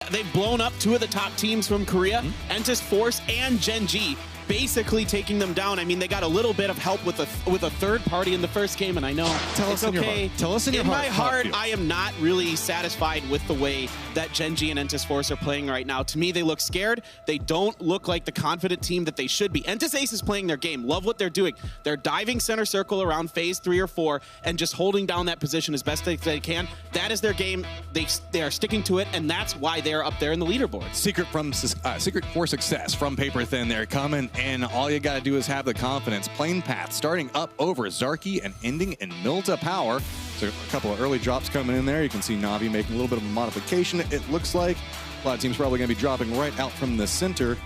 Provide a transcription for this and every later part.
They've blown up two of the top teams from Korea, Entis Force and Gen G, basically taking them down. I mean, they got a little bit of help with a third party in the first game, and I know it's okay. Tell us in my heart, I am not really satisfied with the way that Gen G and Entis Force are playing right now. To me, they look scared. They don't look like the confident team that they should be. Entis Ace is playing their game. Love what they're doing. They're diving center circle around phase 3 or 4 and just holding down that position as best they can. That is their game. They are sticking to it, and that's why they're up there in the leaderboard. Secret for success from Paper Thin there coming, and all you got to do is have the confidence. Plane path starting up over Zarky and ending in Milta Power. So a couple of early drops coming in there. You can see Navi making a little bit of a modification, it looks like. A lot of teams probably going to be dropping right out from the center.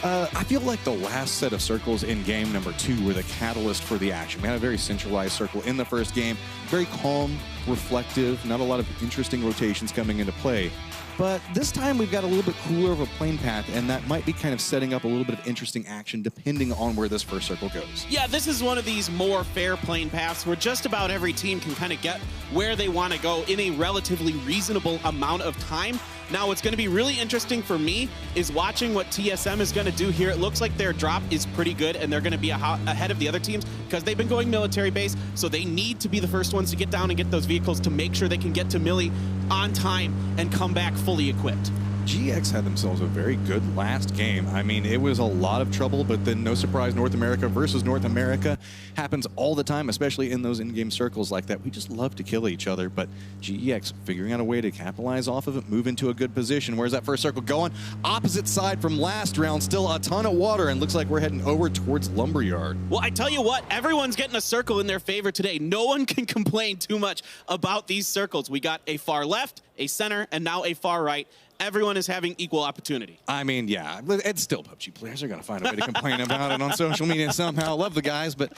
I feel like the last set of circles in game number 2 were the catalyst for the action. We had a very centralized circle in the first game. Very calm, reflective, not a lot of interesting rotations coming into play. But this time we've got a little bit cooler of a plane path, and that might be kind of setting up a little bit of interesting action depending on where this first circle goes. Yeah, this is one of these more fair plane paths where just about every team can kind of get where they want to go in a relatively reasonable amount of time. Now, what's going to be really interesting for me is watching what TSM is going to do here. It looks like their drop is pretty good, and they're going to be ahead of the other teams because they've been going military base, so they need to be the first ones to get down and get those vehicles to make sure they can get to Millie on time and come back fully equipped. GX had themselves a very good last game. I mean, it was a lot of trouble, but then no surprise, North America versus North America happens all the time, especially in those in-game circles like that. We just love to kill each other, but GX figuring out a way to capitalize off of it, move into a good position. Where's that first circle going? Opposite side from last round, still a ton of water, and looks like we're heading over towards Lumberyard. Well, I tell you what, everyone's getting a circle in their favor today. No one can complain too much about these circles. We got a far left, a center, and now a far right. Everyone is having equal opportunity. I mean, yeah, it's still PUBG. Players are going to find a way to complain about it on social media somehow. Love the guys, but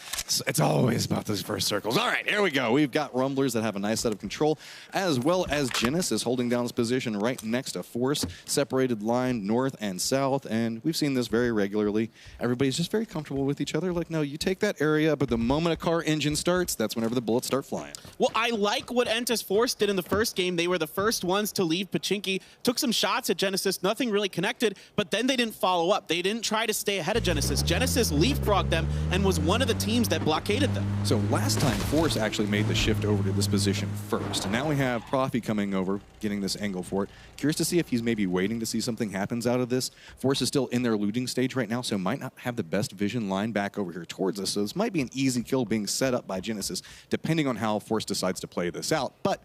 it's always about those first circles. All right, here we go. We've got Rumblers that have a nice set of control, as well as Genesis holding down his position right next to Force, separated line north and south, and we've seen this very regularly. Everybody's just very comfortable with each other. Like, no, you take that area, but the moment a car engine starts, that's whenever the bullets start flying. Well, I like what Entis Force did in the first game. They were the first ones to leave Pachinki, took some shots at Genesis, nothing really connected, but then they didn't follow up. They didn't try to stay ahead of Genesis. Genesis leapfrogged them and was one of the teams that blockaded them. So last time, Force actually made the shift over to this position first. And now we have Profi coming over, getting this angle for it. Curious to see if he's maybe waiting to see something happens out of this. Force is still in their looting stage right now, so might not have the best vision line back over here towards us. So this might be an easy kill being set up by Genesis, depending on how Force decides to play this out. But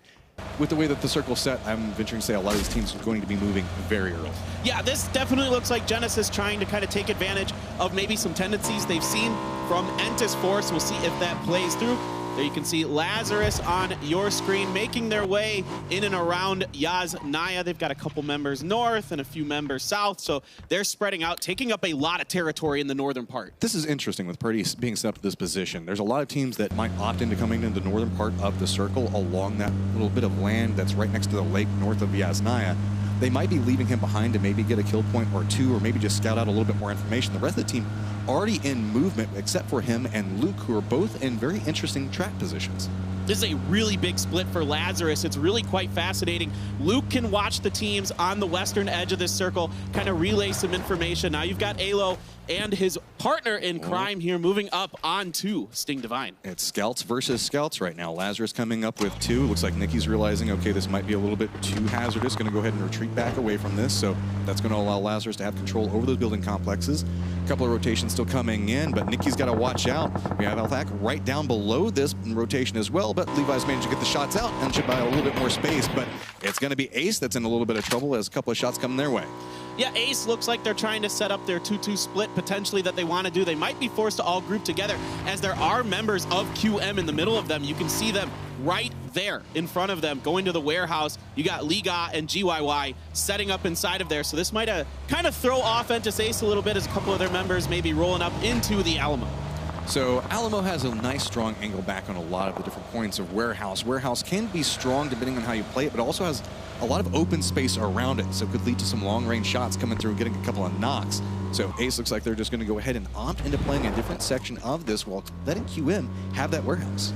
with the way that the circle's set, I'm venturing to say a lot of these teams are going to be moving very early. Yeah, this definitely looks like Genesis trying to kind of take advantage of maybe some tendencies they've seen from Entis Force. We'll see if that plays through. There you can see Lazarus on your screen making their way in and around Yasnaya. They've got a couple members north and a few members south, so they're spreading out, taking up a lot of territory in the northern part. This is interesting with Purdy being set up to this position. There's a lot of teams that might opt into coming into the northern part of the circle along that little bit of land that's right next to the lake north of Yasnaya. They might be leaving him behind to maybe get a kill point or two, or maybe just scout out a little bit more information. The rest of the team already in movement, except for him and Luke, who are both in very interesting track positions. This is a really big split for Lazarus. It's really quite fascinating. Luke can watch the teams on the western edge of this circle, kind of relay some information. Now you've got Alo and his partner in crime here moving up onto Sting Divine. It's scouts versus scouts right now. Lazarus coming up with 2. Looks like Nicky's realizing, okay, this might be a little bit too hazardous. Going to go ahead and retreat back away from this. So that's going to allow Lazarus to have control over those building complexes. A couple of rotations still coming in, but Nicky's got to watch out. We have Althak right down below this in rotation as well, but Levi's managed to get the shots out and should buy a little bit more space. But it's going to be Ace that's in a little bit of trouble as a couple of shots come their way. Yeah, Ace looks like they're trying to set up their 2-2 split potentially that they want to do. They might be forced to all group together as there are members of QM in the middle of them. You can see them right there in front of them going to the warehouse. You got Liga and GYY setting up inside of there. So this might kind of throw off Entis Ace a little bit as a couple of their members may be rolling up into the Alamo. So Alamo has a nice strong angle back on a lot of the different points of Warehouse. Warehouse can be strong depending on how you play it, but also has a lot of open space around it, so it could lead to some long-range shots coming through, getting a couple of knocks. So Ace looks like they're just going to go ahead and opt into playing a different section of this while letting QM have that Warehouse.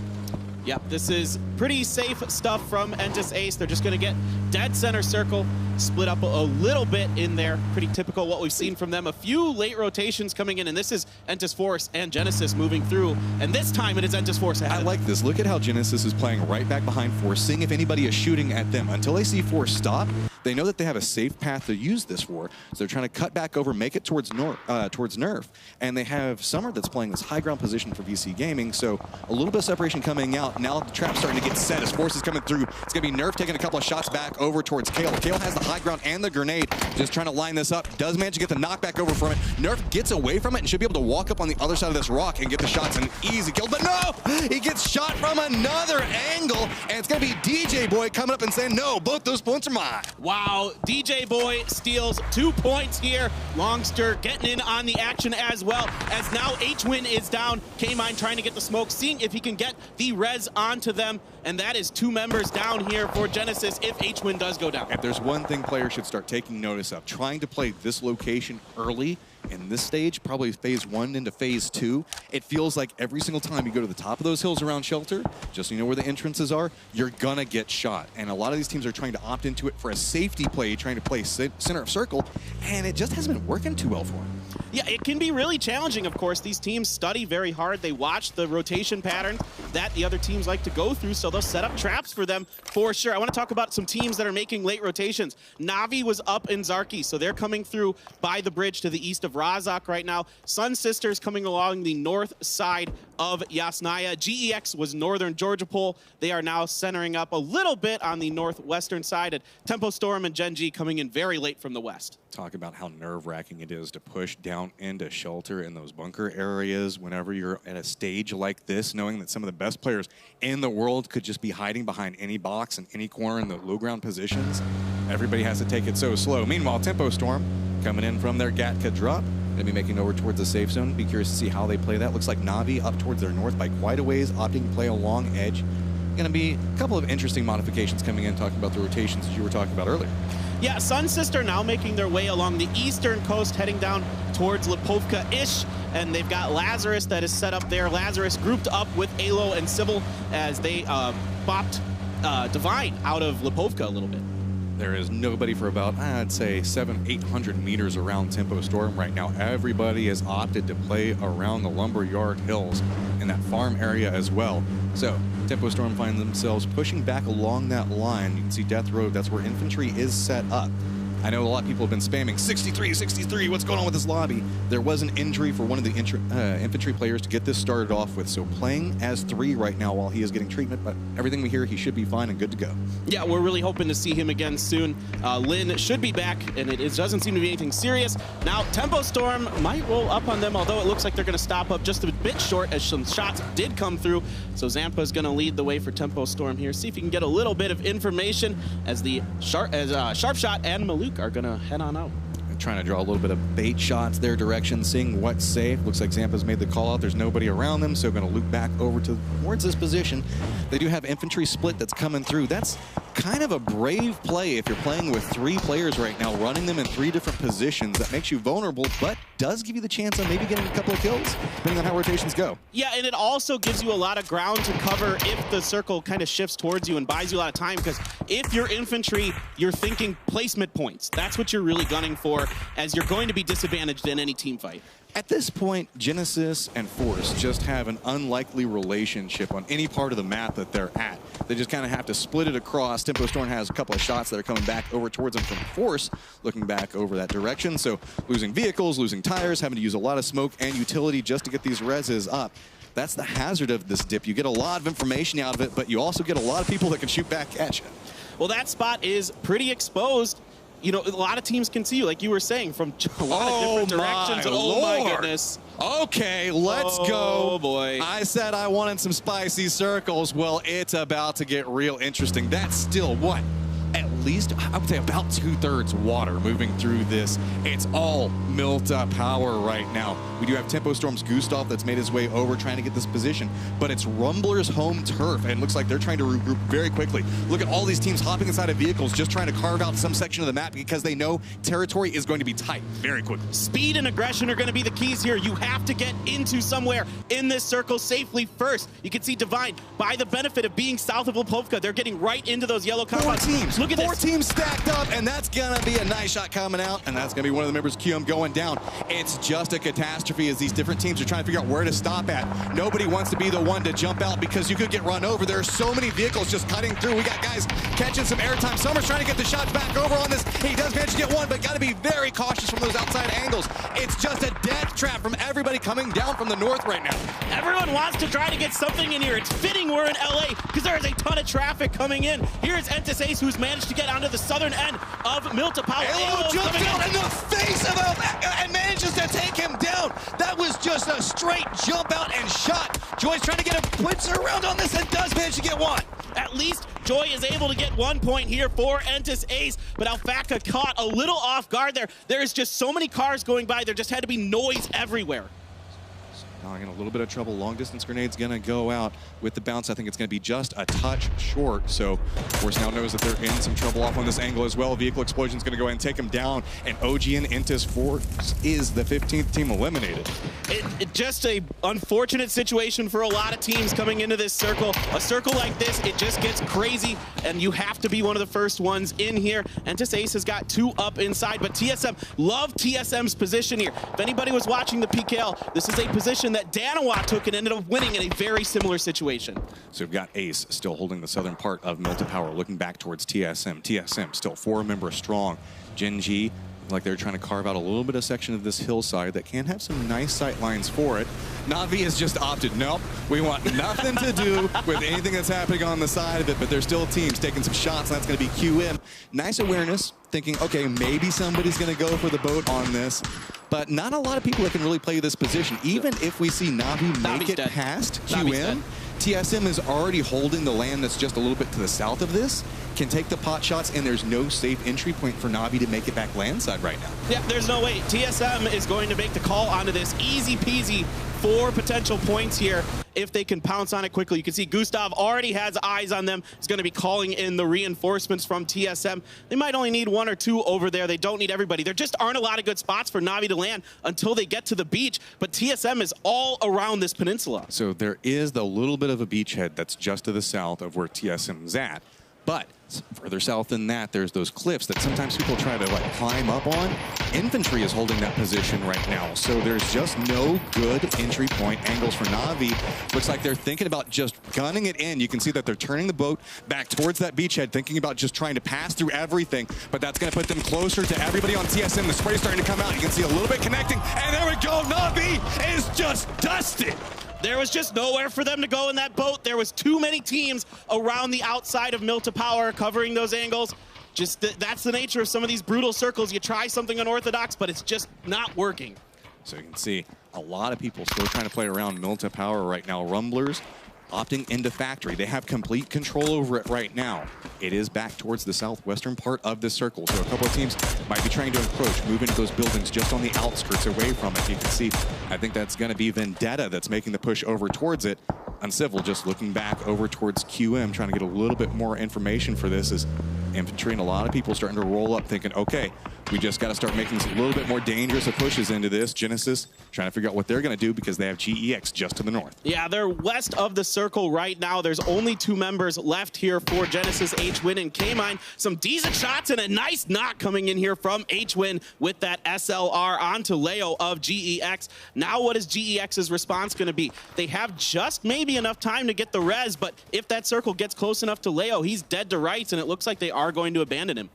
Yep, this is pretty safe stuff from Entus Ace. They're just going to get dead center circle, split up a little bit in there. Pretty typical what we've seen from them. A few late rotations coming in, and this is Entus Force and Genesis moving through. And this time it is Entus Force ahead. I like this. Look at how Genesis is playing right back behind Force, seeing if anybody is shooting at them. Until they see Force stop, they know that they have a safe path to use this for. So they're trying to cut back over, make it towards Nerf. And they have Summer that's playing this high ground position for VC Gaming. So a little bit of separation coming out. Now the trap's starting to get set as Force is coming through. It's going to be Nerf taking a couple of shots back over towards Kale. Kale has the high ground and the grenade, just trying to line this up. Does manage to get the knockback over from it. Nerf gets away from it and should be able to walk up on the other side of this rock and get the shots. An easy kill, but no! He gets shot from another angle, and it's going to be DJ Boy coming up and saying, no, both those points are mine. Wow, DJ Boy steals 2 points here. Longster getting in on the action as well, as now H-Win is down. K-Mine trying to get the smoke, seeing if he can get the res onto them, and that is 2 members down here for Genesis if H-Win does go down. If there's one thing players should start taking notice of, trying to play this location early in this stage, probably phase 1 into phase 2, it feels like every single time you go to the top of those hills around Shelter, just so you know where the entrances are, you're gonna get shot. And a lot of these teams are trying to opt into it for a safety play, trying to play center of circle, and it just hasn't been working too well for them. Yeah, it can be really challenging, of course. These teams study very hard. They watch the rotation patterns that the other teams like to go through, so they'll set up traps for them for sure. I want to talk about some teams that are making late rotations. Navi was up in Zarki, so they're coming through by the bridge to the east of Razak right now. Sun Sisters coming along the north side of Yasnaya. GEX was northern Georgia Pole. They are now centering up a little bit on the northwestern side. And Tempo Storm and Gen G coming in very late from the west. Talk about how nerve-wracking it is to push down into Shelter in those bunker areas whenever you're at a stage like this, knowing that some of the best players in the world could just be hiding behind any box in any corner in the low ground positions. Everybody has to take it so slow. Meanwhile, Tempo Storm coming in from their Gatka drop. Going to be making over towards the safe zone. Be curious to see how they play that. Looks like Navi up towards their north by quite a ways, opting to play along edge. Going to be a couple of interesting modifications coming in, talking about the rotations that you were talking about earlier. Yeah, Sun Sister now making their way along the eastern coast, heading down towards Lipovka-ish, and they've got Lazarus that is set up there. Lazarus grouped up with Alo and Sybil as they bopped Divine out of Lipovka a little bit. There is nobody for about, I'd say, 700-800 meters around Tempo Storm right now. Everybody has opted to play around the Lumberyard Hills in that farm area as well. So Tempo Storm find themselves pushing back along that line. You can see Death Road, that's where infantry is set up. I know a lot of people have been spamming 63, 63, what's going on with this lobby? There was an injury for one of the infantry players to get this started off with, so playing as 3 right now while he is getting treatment, but everything we hear, he should be fine and good to go. Yeah, we're really hoping to see him again soon. Lynn should be back, and it doesn't seem to be anything serious. Now, Tempo Storm might roll up on them, although it looks like they're going to stop up just a bit short as some shots did come through. So Zampa's going to lead the way for Tempo Storm here. See if he can get a little bit of information as the Sharpshot and Maluk are going to head on out. Trying to draw a little bit of bait shots their direction, seeing what's safe. Looks like Zampa's made the call out. There's nobody around them, so going to loop back over towards this position. They do have infantry split that's coming through. That's kind of a brave play if you're playing with 3 players right now, running them in 3 different positions. That makes you vulnerable, but does give you the chance of maybe getting a couple of kills, depending on how rotations go. Yeah, and it also gives you a lot of ground to cover if the circle kind of shifts towards you and buys you a lot of time, because if you're infantry, you're thinking placement points. That's what you're really gunning for, as you're going to be disadvantaged in any team fight. At this point, Genesis and Force just have an unlikely relationship on any part of the map that they're at. They just kind of have to split it across. Tempo Storm has a couple of shots that are coming back over towards them from Force, looking back over that direction. So losing vehicles, losing tires, having to use a lot of smoke and utility just to get these reses up. That's the hazard of this dip. You get a lot of information out of it, but you also get a lot of people that can shoot back at you. Well, that spot is pretty exposed. You know, a lot of teams can see you, like you were saying, from a lot of different directions. Oh, my goodness. Okay, let's go. Oh, boy. I said I wanted some spicy circles. Well, it's about to get real interesting. That's still, what, at least, I would say, about 2/3 water moving through this. It's all Milta power right now. We do have Tempo Storm's Gustav that's made his way over trying to get this position, but it's Rumbler's home turf, and it looks like they're trying to regroup very quickly. Look at all these teams hopping inside of vehicles, just trying to carve out some section of the map because they know territory is going to be tight very quickly. Speed and aggression are going to be the keys here. You have to get into somewhere in this circle safely first. You can see Divine, by the benefit of being south of Lipovka, they're getting right into those yellow compounds. Look at Four this. teams stacked up, and that's going to be a nice shot coming out, and that's going to be one of the members of QM going down. It's just a catastrophe as these different teams are trying to figure out where to stop at. Nobody wants to be the one to jump out because you could get run over. There are so many vehicles just cutting through. We got guys catching some airtime. Summer's trying to get the shots back over on this. He does manage to get one, but got to be very cautious from those outside angles. It's just a death trap from everybody coming down from the north right now. Everyone wants to try to get something in here. It's fitting we're in LA because there is a ton of traffic coming in. Here's Entis Ace, who's managed to get onto the southern end of Milta Power. Halo jumps out in the face of him and manages to take him down. That was just a straight jump out and shot. Joy's trying to get a blitzer around on this and does manage to get one. At least Joy is able to get 1 point here for Entis Ace, but Alfaka caught a little off guard there. There is just so many cars going by. There just had to be noise everywhere. Now in a little bit of trouble. Long distance grenade's gonna go out with the bounce. I think it's gonna be just a touch short. So of course now knows that they're in some trouble off on this angle as well. Vehicle explosion's gonna go ahead and take him down. And OG and Entis Force is the 15th team eliminated. It just a unfortunate situation for a lot of teams coming into this circle. A circle like this, it just gets crazy, and you have to be one of the first ones in here. Entis Ace has got 2 up inside, but TSM, love TSM's position here. If anybody was watching the PKL, this is a position that Danawa took and ended up winning in a very similar situation. So we've got Ace still holding the southern part of Milta Power, looking back towards TSM. TSM still 4-member strong. Gen.G, like they're trying to carve out a little bit of section of this hillside that can have some nice sight lines for it. Na'Vi has just opted, nope, we want nothing to do with anything that's happening on the side of it, but there's still teams taking some shots, and that's going to be QM. Nice awareness, thinking, okay, maybe somebody's going to go for the boat on this, but not a lot of people that can really play this position. Even if we see Na'Vi make it past QM, TSM is already holding the land that's just a little bit to the south of this, can take the pot shots, and there's no safe entry point for Na'Vi to make it back landside right now. Yeah, there's no way. TSM is going to make the call onto this. Easy peasy, 4 potential points here if they can pounce on it quickly. You can see Gustav already has eyes on them. He's going to be calling in the reinforcements from TSM. They might only need 1 or 2 over there. They don't need everybody. There just aren't a lot of good spots for Na'Vi to land until they get to the beach, but TSM is all around this peninsula. So there is the little bit of a beachhead that's just to the south of where TSM's at, but further south than that, there's those cliffs that sometimes people try to like climb up on. Infantry is holding that position right now, so there's just no good entry point angles for Na'Vi. Looks like they're thinking about just gunning it in. You can see that they're turning the boat back towards that beachhead, thinking about just trying to pass through everything, but that's going to put them closer to everybody on TSM. The spray's starting to come out. You can see a little bit connecting, and there we go. Na'Vi is just dusted. There was just nowhere for them to go in that boat. There was too many teams around the outside of Milta Power covering those angles. Just that's the nature of some of these brutal circles. You try something unorthodox, but it's just not working. So you can see a lot of people still trying to play around Milta Power right now. Rumblers opting into factory. They have complete control over it right now. It is back towards the southwestern part of the circle, so a couple of teams might be trying to approach, move into those buildings just on the outskirts away from it. You can see, I think that's going to be Vendetta that's making the push over towards it. Uncivil just looking back over towards QM, trying to get a little bit more information for this as infantry and a lot of people starting to roll up thinking, okay, we just got to start making a little bit more dangerous of pushes into this. Genesis trying to figure out what they're going to do because they have GEX just to the north. Yeah, they're west of the circle right now. There's only 2 members left here for Genesis, H-Win and K-Mine. Some decent shots and a nice knock coming in here from H-Win with that SLR onto Leo of GEX. Now what is GEX's response going to be? They have just maybe enough time to get the res, but if that circle gets close enough to Leo, he's dead to rights, and it looks like they are going to abandon him.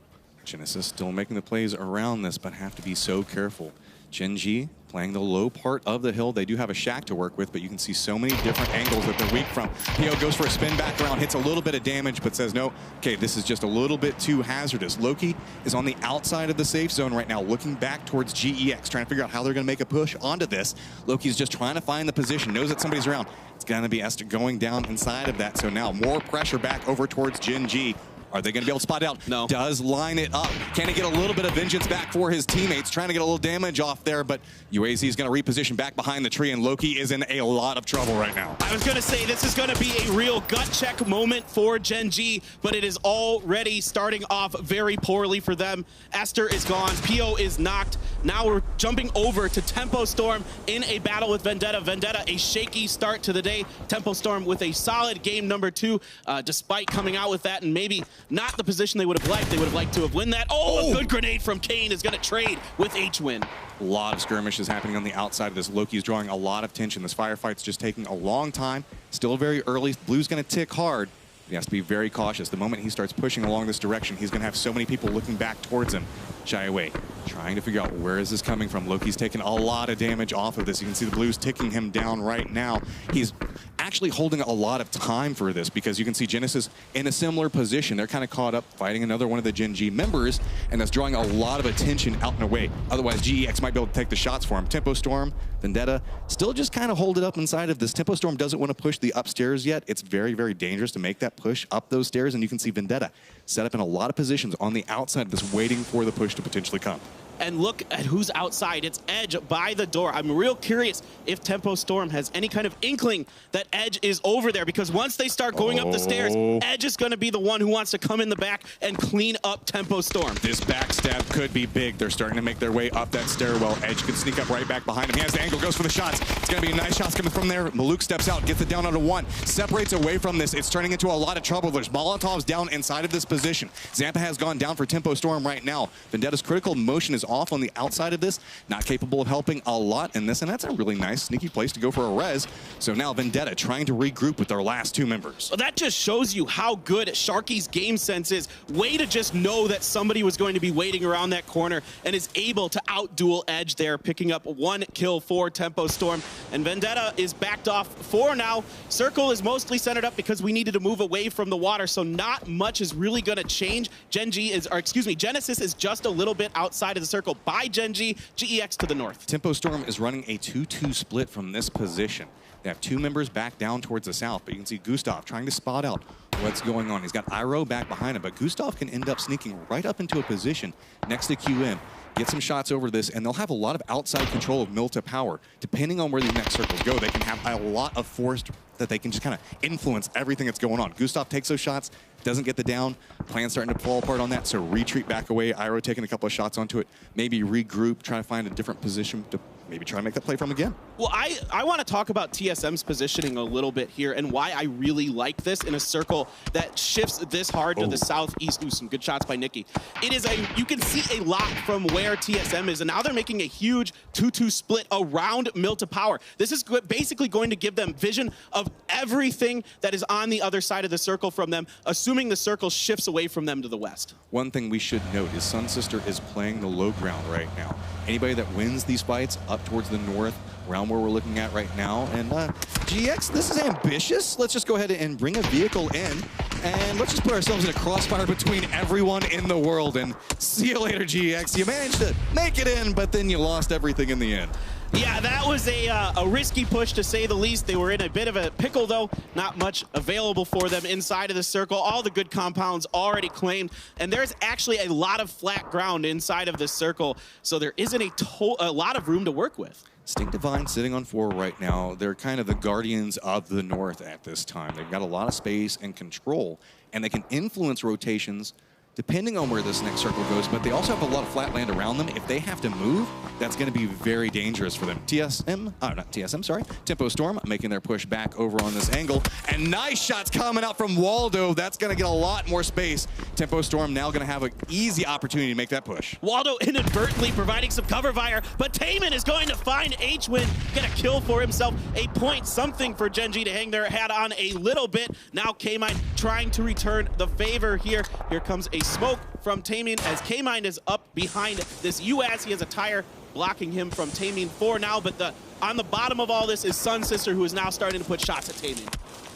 Genesis still making the plays around this, but have to be so careful. Gen.G playing the low part of the hill. They do have a shack to work with, but you can see so many different angles that they're weak from. PO goes for a spin back around, hits a little bit of damage, but says, no, okay, this is just a little bit too hazardous. Loki is on the outside of the safe zone right now, looking back towards GEX, trying to figure out how they're going to make a push onto this. Loki's just trying to find the position, knows that somebody's around. It's going to be Esther going down inside of that, so now more pressure back over towards Gen.G. Are they going to be able to spot it out? No. Does line it up. Can he get a little bit of vengeance back for his teammates? Trying to get a little damage off there, but UAZ is going to reposition back behind the tree, and Loki is in a lot of trouble right now. I was going to say, this is going to be a real gut check moment for Gen G, but it is already starting off very poorly for them. Esther is gone. PO is knocked. Now we're jumping over to Tempo Storm in a battle with Vendetta. Vendetta, a shaky start to the day. Tempo Storm with a solid game number 2, despite coming out with that and maybe not the position they would have liked. They would have liked to have won that. Oh, a good grenade from Kane is going to trade with H-Win. A lot of skirmishes happening on the outside of this. Loki's drawing a lot of tension. This firefight's just taking a long time. Still very early. Blue's going to tick hard. He has to be very cautious. The moment he starts pushing along this direction, he's going to have so many people looking back towards him. Shy away, trying to figure out where is this coming from. Loki's taking a lot of damage off of this. You can see the Blues ticking him down right now. He's actually holding a lot of time for this because you can see Genesis in a similar position. They're kind of caught up fighting another one of the Gen G members, and that's drawing a lot of attention out and away. Otherwise, GEX might be able to take the shots for him. Tempo Storm, Vendetta, still just kind of hold it up inside of this. Tempo Storm doesn't want to push the upstairs yet. It's very, very dangerous to make that push up those stairs, and you can see Vendetta set up in a lot of positions on the outside of this, waiting for the push to potentially come. And look at who's outside. It's Edge by the door. I'm real curious if Tempo Storm has any kind of inkling that Edge is over there, because once they start going up the stairs, Edge is going to be the one who wants to come in the back and clean up Tempo Storm. This backstab could be big. They're starting to make their way up that stairwell. Edge can sneak up right back behind him. He has the angle, goes for the shots. It's going to be nice shots coming from there. Maluk steps out, gets it down onto 1, separates away from this. It's turning into a lot of trouble. There's Molotovs down inside of this position. Zampa has gone down for Tempo Storm right now. Vendetta's critical motion is off on the outside of this, not capable of helping a lot in this, and that's a really nice sneaky place to go for a res. So now Vendetta trying to regroup with their last 2 members. Well, that just shows you how good Sharky's game sense is. Way to just know that somebody was going to be waiting around that corner and is able to outduel Edge there, picking up 1 kill for Tempo Storm. And Vendetta is backed off 4 now. Circle is mostly centered up because we needed to move away from the water, so not much is really going to change. Genesis is just a little bit outside of the circle by Gen G, GEX to the north. Tempo Storm is running a 2-2 split from this position. They have 2 members back down towards the south, but you can see Gustav trying to spot out what's going on. He's got Iroh back behind him, but Gustav can end up sneaking right up into a position next to QM, get some shots over this, and they'll have a lot of outside control of Milta power. Depending on where these next circles go, they can have a lot of force that they can just kind of influence everything that's going on. Gustav takes those shots, doesn't get the down. Plan's starting to fall apart on that, so retreat back away. Iroh taking a couple of shots onto it, maybe regroup, try to find a different position to maybe try to make that play from again. Well, I want to talk about TSM's positioning a little bit here and why I really like this in a circle that shifts this hard to the southeast. Ooh, some good shots by Nikki. It is you can see a lot from where TSM is, and now they're making a huge 2-2 split around Milta Power. This is basically going to give them vision of everything that is on the other side of the circle from them, assuming the circle shifts away from them to the west. One thing we should note is Sun Sister is playing the low ground right now. Anybody that wins these fights up towards the north, around where we're looking at right now. And GX, this is ambitious. Let's just go ahead and bring a vehicle in, and let's just put ourselves in a crossfire between everyone in the world. And see you later, GX. You managed to make it in, but then you lost everything in the end. Yeah, that was a risky push, to say the least. They were in a bit of a pickle, though. Not much available for them inside of the circle. All the good compounds already claimed. And there's actually a lot of flat ground inside of this circle, so there isn't a lot of room to work with. Stink Divine sitting on 4 right now. They're kind of the guardians of the north at this time. They've got a lot of space and control, and they can influence rotations depending on where this next circle goes, but they also have a lot of flat land around them. If they have to move, that's going to be very dangerous for them. Tempo Storm making their push back over on this angle, and nice shots coming out from Waldo. That's going to get a lot more space. Tempo Storm now going to have an easy opportunity to make that push. Waldo inadvertently providing some cover fire, but Taman is going to find H-Win, get a kill for himself, a point something for Gen G to hang their hat on a little bit. Now K-Mine trying to return the favor here. Here comes a smoke from Taman as K-Mine is up behind this UAS. He has a tire blocking him from Taman for now, but on the bottom of all this is Sun Sister, who is now starting to put shots at Taman.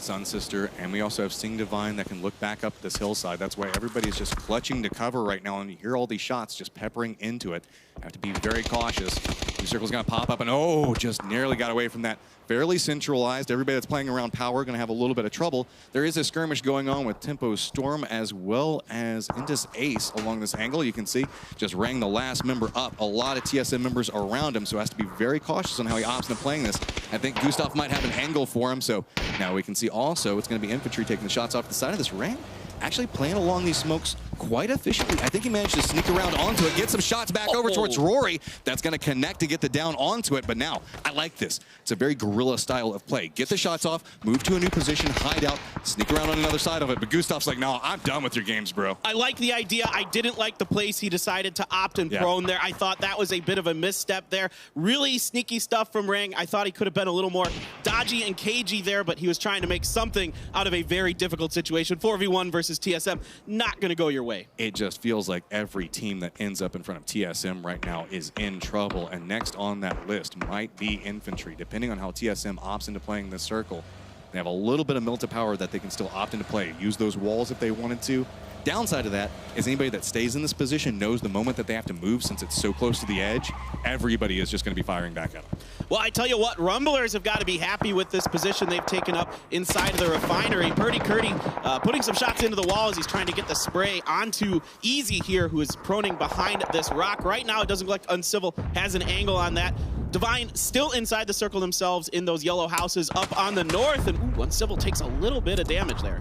Sun Sister, and we also have Sting Divine that can look back up this hillside. That's why everybody's just clutching to cover right now, and you hear all these shots just peppering into it. Have to be very cautious. New circle's gonna pop up, and oh, just nearly got away from that. Fairly centralized. Everybody that's playing around Power gonna have a little bit of trouble. There is a skirmish going on with Tempo Storm as well as Indus Ace along this angle. You can see just rang the last member up. A lot of TSM members around him, so has to be very cautious on how he opts into playing this. I think Gustav might have an angle for him, so now we can see also it's gonna be Infantry taking the shots off the side of this ring. Actually playing along these smokes quite efficiently. I think he managed to sneak around onto it, get some shots back over towards Rory. That's going to connect to get the down onto it, but now I like this. It's a very guerrilla style of play. Get the shots off, move to a new position, hide out, sneak around on another side of it, but Gustav's like, no, I'm done with your games, bro. I like the idea. I didn't like the place he decided to opt in prone there. I thought that was a bit of a misstep there. Really sneaky stuff from Ring. I thought he could have been a little more dodgy and cagey there, but he was trying to make something out of a very difficult situation. 4v1 versus TSM, not going to go your way. It just feels like every team that ends up in front of TSM right now is in trouble, and next on that list might be Infantry. Depending on how TSM opts into playing this circle, they have a little bit of Milta power that they can still opt into play. Use those walls if they wanted to. Downside of that is anybody that stays in this position knows the moment that they have to move, since it's so close to the edge, everybody is just going to be firing back at them. Well, I tell you what, Rumblers have got to be happy with this position they've taken up inside of the refinery. Purdy Curdy putting some shots into the wall as he's trying to get the spray onto Easy here, who is proning behind this rock. Right now, it doesn't look like Uncivil has an angle on that. Divine still inside the circle themselves in those yellow houses up on the north, and ooh, Uncivil takes a little bit of damage there.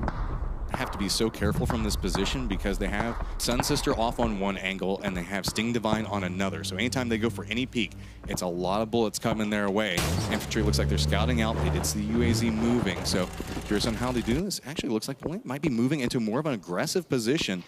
Have to be so careful from this position because they have Sun Sister off on one angle and they have Sting Divine on another. So anytime they go for any peek, it's a lot of bullets coming their way. Infantry looks like they're scouting out. They did see the UAZ moving. So curious on how they do this. Actually looks like Point might be moving into more of an aggressive position.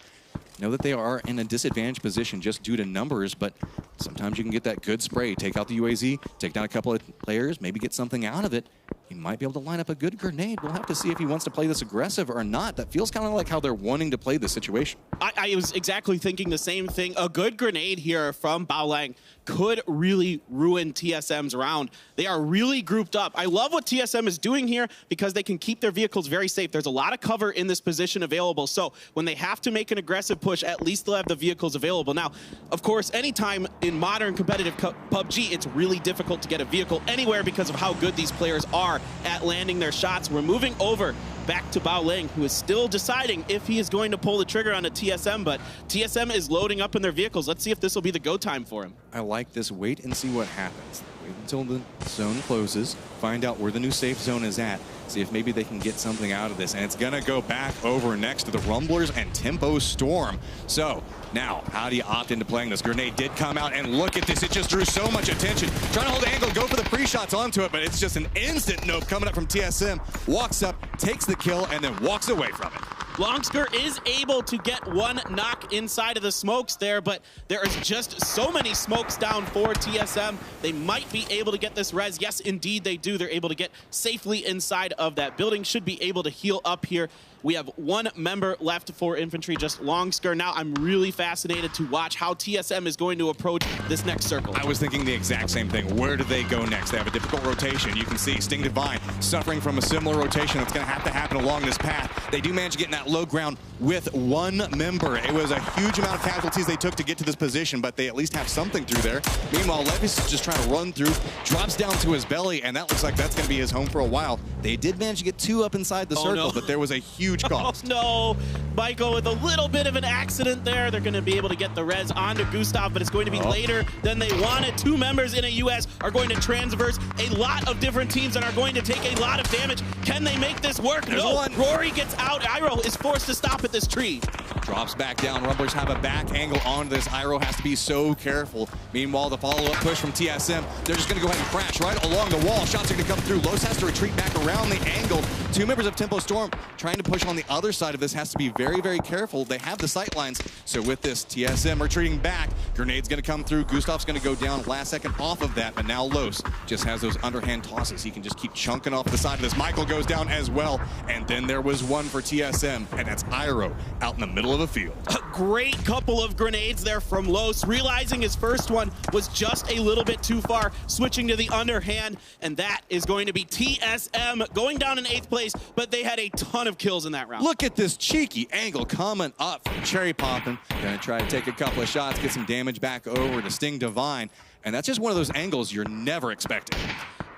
Know that they are in a disadvantaged position just due to numbers, but sometimes you can get that good spray. Take out the UAZ, take down a couple of players, maybe get something out of it. He might be able to line up a good grenade. We'll have to see if he wants to play this aggressive or not. That feels kind of like how they're wanting to play this situation. I was exactly thinking the same thing. A good grenade here from Baolang could really ruin TSM's round. They are really grouped up. I love what TSM is doing here because they can keep their vehicles very safe. There's a lot of cover in this position available. So when they have to make an aggressive push, at least they'll have the vehicles available. Now, of course, anytime in modern competitive PUBG, it's really difficult to get a vehicle anywhere because of how good these players are at landing their shots. We're moving over back to Baolang, who is still deciding if he is going to pull the trigger on a TSM, but TSM is loading up in their vehicles. Let's see if this will be the go time for him. I like this. Wait and see what happens. Wait until the zone closes, find out where the new safe zone is at, see if maybe they can get something out of this. And it's going to go back over next to the Rumblers and Tempo Storm. So now, how do you opt into playing this? Grenade did come out, and look at this. It just drew so much attention. Trying to hold the angle, go for the pre-shots onto it, but it's just an instant nope coming up from TSM. Walks up, takes the kill, and then walks away from it. Longsker is able to get one knock inside of the smokes there, but there is just so many smokes down for TSM. They might be able to get this res. Yes, indeed they do. They're able to get safely inside of that building. Should be able to heal up here. We have one member left for Infantry, just Longsker. Now I'm really fascinated to watch how TSM is going to approach this next circle. I was thinking the exact same thing. Where do they go next? They have a difficult rotation. You can see Sting Divine suffering from a similar rotation that's going to have to happen along this path. They do manage to get in that low ground with one member. It was a huge amount of casualties they took to get to this position, but they at least have something through there. Meanwhile, Levis is just trying to run through, drops down to his belly, and that looks like that's going to be his home for a while. They did manage to get two up inside the circle, but there was a huge cost. Oh no, Michael with a little bit of an accident there. They're going to be able to get the res onto Gustav, but it's going to be later than they wanted. Two members in a US are going to transverse a lot of different teams and are going to take a lot of damage. Can they make this work? There's no. One. Rory gets out. Iroh is forced to stop at this tree. Drops back down. Rumblers have a back angle onto this. Iroh has to be so careful. Meanwhile, the follow-up push from TSM, they're just going to go ahead and crash right along the wall. Shots are going to come through. Los has to retreat back around the angle. Two members of Tempo Storm trying to push on the other side of this. Has to be very, very careful. They have the sight lines. So with this, TSM retreating back. Grenade's going to come through. Gustav's going to go down last second off of that, but now Los just has those underhand tosses. He can just keep chunking off the side of this. Michael goes down as well. And then there was one for TSM, and that's Iroh out in the middle of of a field. A great couple of grenades there from Los, realizing his first one was just a little bit too far, switching to the underhand, and that is going to be TSM going down in 8th place, but they had a ton of kills in that round. Look at this cheeky angle coming up from Cherry Poppin'. Gonna try to take a couple of shots, get some damage back over to Sting Divine, and that's just one of those angles you're never expecting.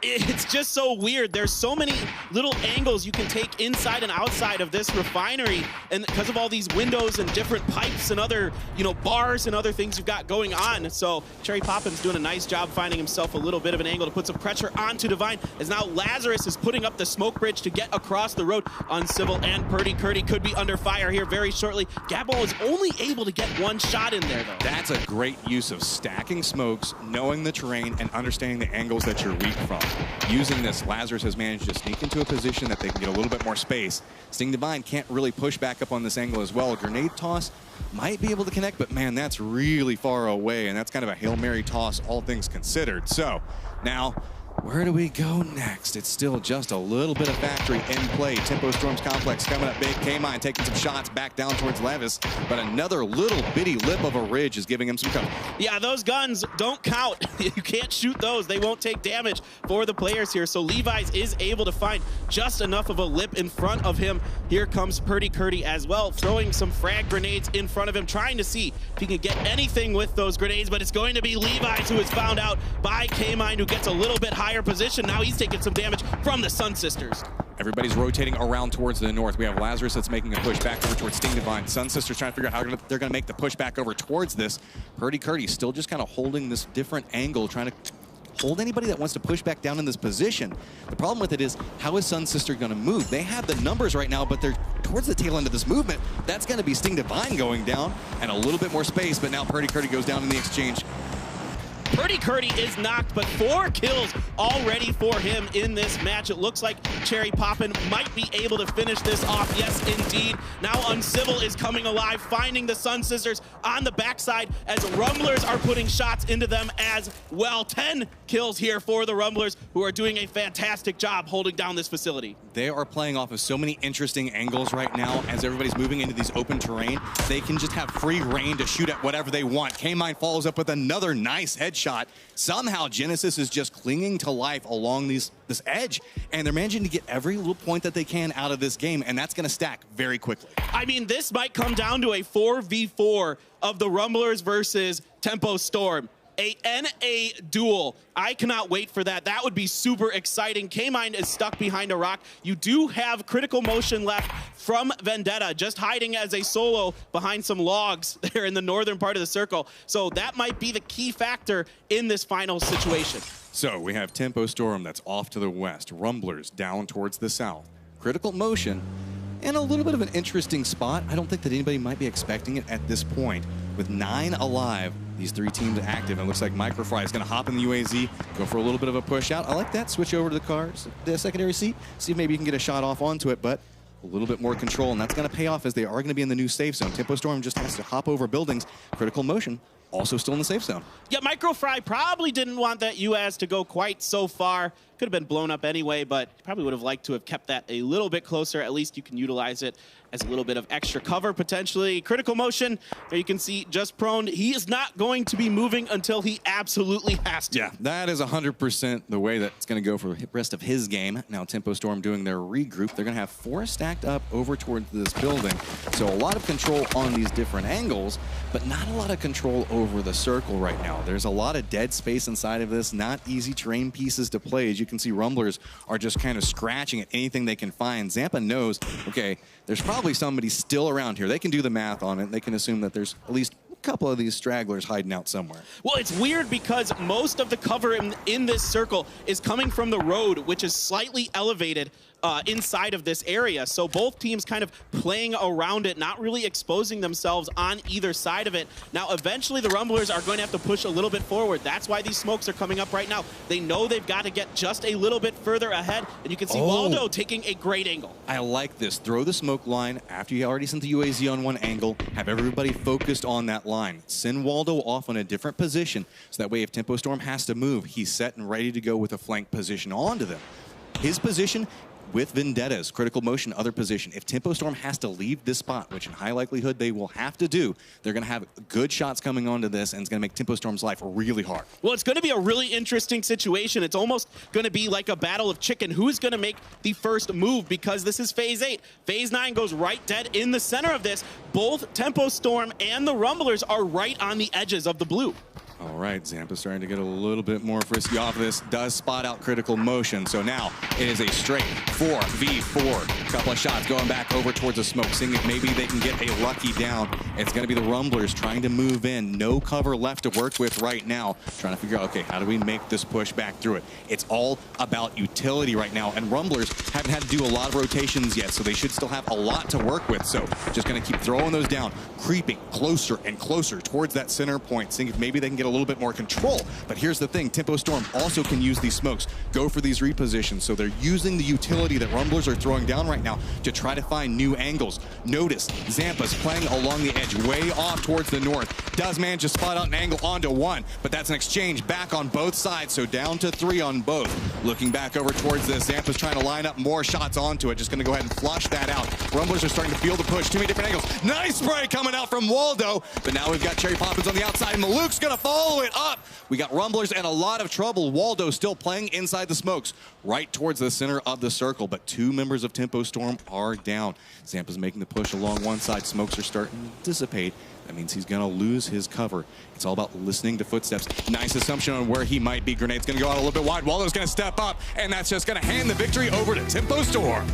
It's just so weird. There's so many little angles you can take inside and outside of this refinery, and because of all these windows and different pipes and other, bars and other things you've got going on. So Cherry Poppin's doing a nice job finding himself a little bit of an angle to put some pressure onto Divine, as now Lazarus is putting up the smoke bridge to get across the road. Uncivil and Purdy Curdy could be under fire here very shortly. Gabbo is only able to get one shot in there, though. That's a great use of stacking smokes, knowing the terrain, and understanding the angles that you're weak from. Using this, Lazarus has managed to sneak into a position that they can get a little bit more space. Sting Divine can't really push back up on this angle as well. A grenade toss might be able to connect, but man, that's really far away, and that's kind of a Hail Mary toss, all things considered. So now, where do we go next? It's still just a little bit of factory in play. Tempo Storm's complex coming up big. K-Mine taking some shots back down towards Levis, but another little bitty lip of a ridge is giving him some cover. Yeah, those guns don't count. You can't shoot those. They won't take damage for the players here. So Levi's is able to find just enough of a lip in front of him. Here comes Purdy Curdy as well, throwing some frag grenades in front of him, trying to see if he can get anything with those grenades, but it's going to be Levi's who is found out by K-Mine, who gets a little bit higher position. Now he's taking some damage from the Sun Sisters. Everybody's rotating around towards the north. We have Lazarus that's making a push back over towards Sting Divine. Sun Sisters trying to figure out how they're going to make the push back over towards this. Purdy Curdy still just kind of holding this different angle, trying to hold anybody that wants to push back down in this position. The problem with it is, how is Sun Sister going to move? They have the numbers right now, but they're towards the tail end of this movement. That's going to be Sting Divine going down and a little bit more space, but now Purdy Curdy goes down in the exchange. Purdy Curdy is knocked, but 4 kills already for him in this match. It looks like Cherry Poppin might be able to finish this off. Yes, indeed. Now Uncivil is coming alive, finding the Sun Sisters on the backside as Rumblers are putting shots into them as well. 10 kills here for the Rumblers, who are doing a fantastic job holding down this facility. They are playing off of so many interesting angles right now. As everybody's moving into these open terrain, they can just have free reign to shoot at whatever they want. K-Mine follows up with another nice headshot. Somehow Genesis is just clinging to life along this edge, and they're managing to get every little point that they can out of this game, and that's going to stack very quickly. I mean, this might come down to a 4v4 of the Rumblers versus Tempo Storm. A NA duel. I cannot wait for that. That would be super exciting. K-Mine is stuck behind a rock. You do have critical motion left from Vendetta, just hiding as a solo behind some logs there in the northern part of the circle. So that might be the key factor in this final situation. So we have Tempo Storm that's off to the west, Rumblers down towards the south. Critical motion in a little bit of an interesting spot. I don't think that anybody might be expecting it at this point. With 9 alive, these 3 teams active, and it looks like Microfry is going to hop in the UAZ, go for a little bit of a push out. I like that. Switch over to the cars, the secondary seat, see if maybe you can get a shot off onto it, but a little bit more control, and that's going to pay off as they are going to be in the new safe zone. Tempo Storm just has to hop over buildings. Critical motion also still in the safe zone. Yeah, Microfry probably didn't want that UAZ to go quite so far. Could have been blown up anyway, but probably would have liked to have kept that a little bit closer. At least you can utilize it as a little bit of extra cover, potentially. Critical motion, there you can see just prone. He is not going to be moving until he absolutely has to. Yeah, that is 100% the way that it's going to go for the rest of his game. Now Tempo Storm doing their regroup. They're going to have 4 stacked up over towards this building. So a lot of control on these different angles, but not a lot of control over the circle right now. There's a lot of dead space inside of this, not easy terrain pieces to play. As you can see, Rumblers are just kind of scratching at anything they can find. Zampa knows, okay, there's probably somebody still around here. They can do the math on it. They can assume that there's at least a couple of these stragglers hiding out somewhere. Well, it's weird because most of the cover in this circle is coming from the road, which is slightly elevated inside of this area. So both teams kind of playing around it, not really exposing themselves on either side of it. Now, eventually the Rumblers are going to have to push a little bit forward. That's why these smokes are coming up right now. They know they've got to get just a little bit further ahead, and you can see Waldo taking a great angle. I like this. Throw the smoke line after you already sent the UAZ on one angle. Have everybody focused on that line. Send Waldo off on a different position, so that way if Tempo Storm has to move, he's set and ready to go with a flank position onto them. His position with Vendettas, critical motion, other position. If Tempo Storm has to leave this spot, which in high likelihood they will have to do, they're going to have good shots coming onto this, and it's going to make Tempo Storm's life really hard. Well, it's going to be a really interesting situation. It's almost going to be like a battle of chicken. Who's going to make the first move? Because this is Phase 8. Phase 9 goes right dead in the center of this. Both Tempo Storm and the Rumblers are right on the edges of the blue. All right, Zampa's starting to get a little bit more frisky off of this. Does spot out critical motion. So now it is a straight 4v4. Couple of shots going back over towards the smoke, seeing if maybe they can get a lucky down. It's going to be the Rumblers trying to move in. No cover left to work with right now. Trying to figure out, okay, how do we make this push back through it? It's all about utility right now. And Rumblers haven't had to do a lot of rotations yet, so they should still have a lot to work with. So just going to keep throwing those down, creeping closer and closer towards that center point, seeing if maybe they can get a little bit more control. But here's the thing, Tempo Storm also can use these smokes, go for these repositions. So they're using the utility that Rumblers are throwing down right now to try to find new angles. Notice Zampa's playing along the edge, way off towards the north. Does manage to spot out an angle onto one, but that's an exchange back on both sides, so down to 3 on both. Looking back over towards this, Zampa's trying to line up more shots onto it. Just going to go ahead and flush that out. Rumblers are starting to feel the push. Too many different angles. Nice spray coming out from Waldo, but now we've got Cherry Poppins on the outside, and Maluke's going to follow it up. We got Rumblers and a lot of trouble. Waldo still playing inside the smokes, right towards the center of the circle, but 2 members of Tempo Storm are down. Zampa's making the push along one side. Smokes are starting to dissipate. That means he's going to lose his cover. It's all about listening to footsteps. Nice assumption on where he might be. Grenade's going to go out a little bit wide. Waldo's going to step up, and that's just going to hand the victory over to Tempo Storm.